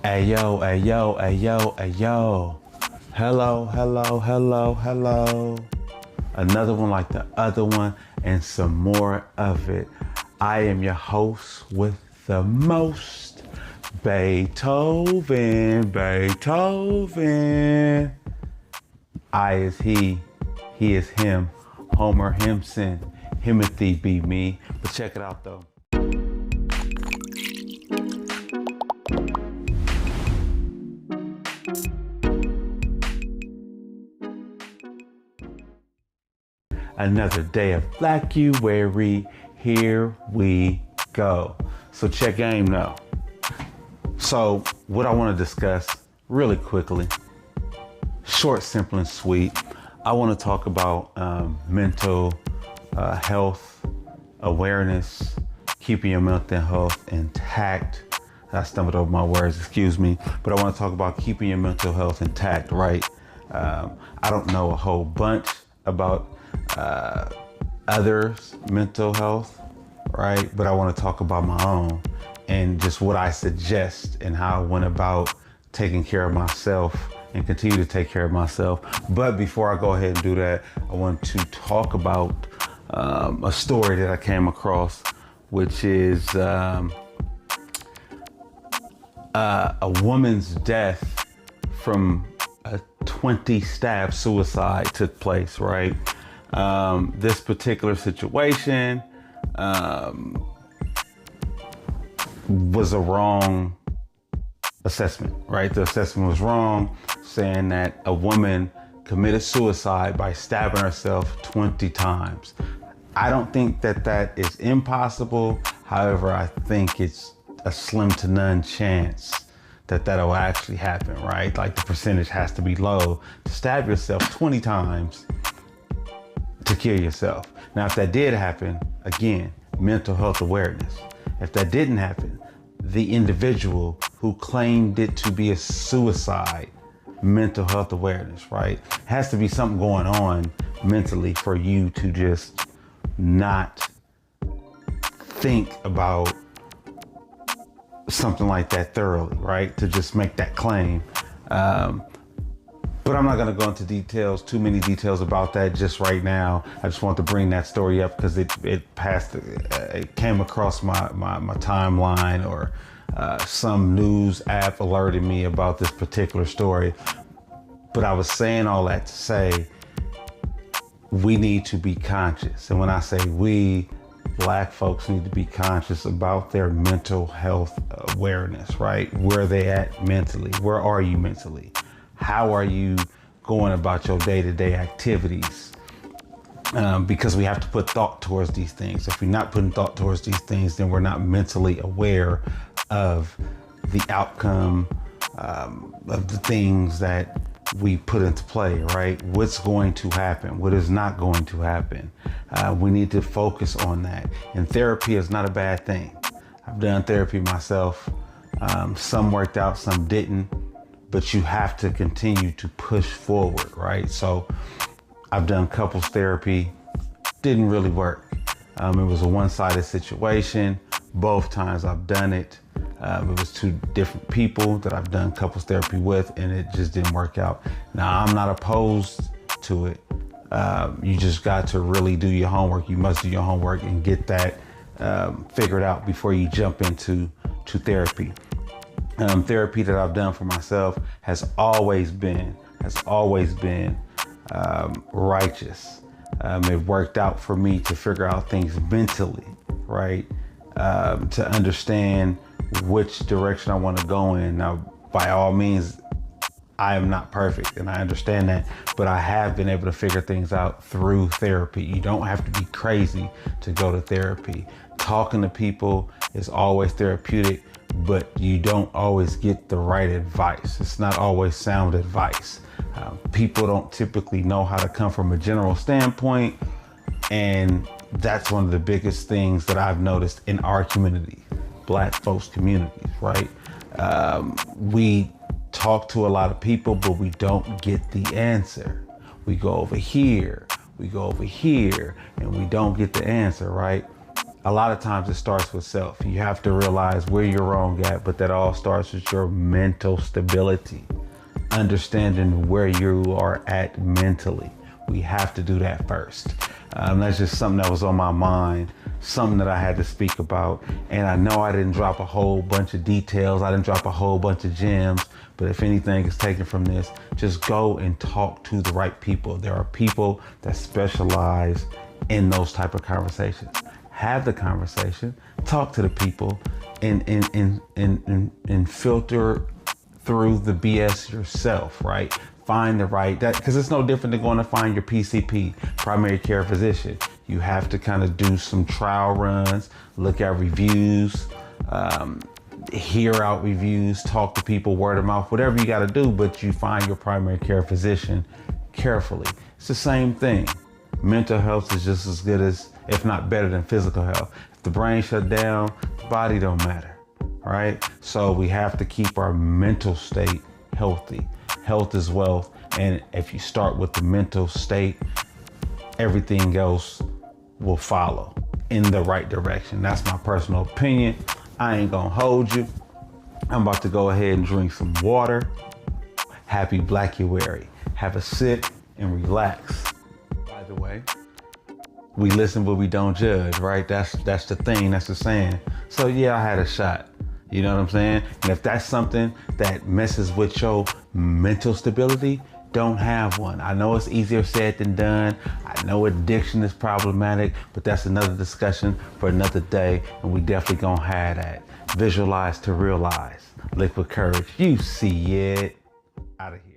Ayo, ayo, ayo, ayo. Hello, hello, hello, hello. Another one like the other one and some more of it. I am your host with the most, Beethoven. I is he is him, Homer Himson, Himothy be me. But check it out though. Another day of Blackuary, here we go. So check game now. So what I want to discuss really quickly, short, simple, and sweet. I want to talk about mental health awareness, keeping your mental health intact. I stumbled over my words, excuse me. But I want to talk about keeping your mental health intact, right? I don't know a whole bunch about others' mental health, right? But I want to talk about my own and just what I suggest and how I went about taking care of myself and continue to take care of myself. But before I go ahead and do that, I want to talk about a story that I came across, which is a woman's death from a 20 stab suicide took place, right? This particular situation was a wrong assessment, right? The assessment was wrong, saying that a woman committed suicide by stabbing herself 20 times. I don't think that that is impossible. However, I think it's a slim to none chance that that'll actually happen, right? Like the percentage has to be low to stab yourself 20 times to kill yourself. Now, if that did happen, again, mental health awareness. If that didn't happen, the individual who claimed it to be a suicide, mental health awareness, right? Has to be something going on mentally for you to just not think about something like that thoroughly, right? To just make that claim. But I'm not going to go into details, too many details about that just right now. I just want to bring that story up because it came across my timeline, or some news app alerted me about this particular story. But I was saying all that to say we need to be conscious. And when I say we, Black folks need to be conscious about their mental health awareness, right? Where are they at mentally? Where are you mentally? How are you going about your day-to-day activities? Because we have to put thought towards these things. If we're not putting thought towards these things, then we're not mentally aware of the outcome of the things that we put into play, right? What's going to happen? What is not going to happen? We need to focus on that. And therapy is not a bad thing. I've done therapy myself. Some worked out, some didn't. But you have to continue to push forward, right? So I've done couples therapy, didn't really work. It was a one-sided situation. Both times I've done it. It was two different people that I've done couples therapy with, and it just didn't work out. Now, I'm not opposed to it. You just got to really do your homework. You must do your homework and get that figured out before you jump into therapy. Therapy that I've done for myself has always been righteous. It worked out for me to figure out things mentally, right? To understand which direction I want to go in. Now, by all means, I am not perfect, and I understand that, but I have been able to figure things out through therapy. You don't have to be crazy to go to therapy. Talking to people is always therapeutic, but you don't always get the right advice. It's not always sound advice. People don't typically know how to come from a general standpoint, and that's one of the biggest things that I've noticed in our community, Black folks communities, right? We talk to a lot of people, but we don't get the answer. We go over here, and we don't get the answer, right? A lot of times it starts with self. You have to realize where you're wrong at, but that all starts with your mental stability, understanding where you are at mentally. We have to do that first. That's just something that was on my mind, something that I had to speak about. And I know I didn't drop a whole bunch of details. I didn't drop a whole bunch of gems. But if anything is taken from this, just go and talk to the right people. There are people that specialize in those type of conversations. Have the conversation, talk to the people, and filter through the BS yourself, right? Find the right, because it's no different than going to find your PCP, primary care physician. You have to kind of do some trial runs, look at reviews, hear out reviews, talk to people, word of mouth, whatever you got to do, but you find your primary care physician carefully. It's the same thing. Mental health is just as good as, if not better than physical health. If the brain shut down, the body don't matter, all right? So we have to keep our mental state healthy. Health is wealth, and if you start with the mental state, everything else will follow in the right direction. That's my personal opinion. I ain't gonna hold you. I'm about to go ahead and drink some water. Happy Blackuary. Have a sip and relax. By the way, we listen but we don't judge, right? That's the thing, that's the saying. So yeah, I had a shot. You know what I'm saying? And if that's something that messes with your mental stability, don't have one. I know it's easier said than done. I know addiction is problematic, but that's another discussion for another day, and we definitely gonna have that. Visualize to realize. Liquid courage. You see it. Out of here.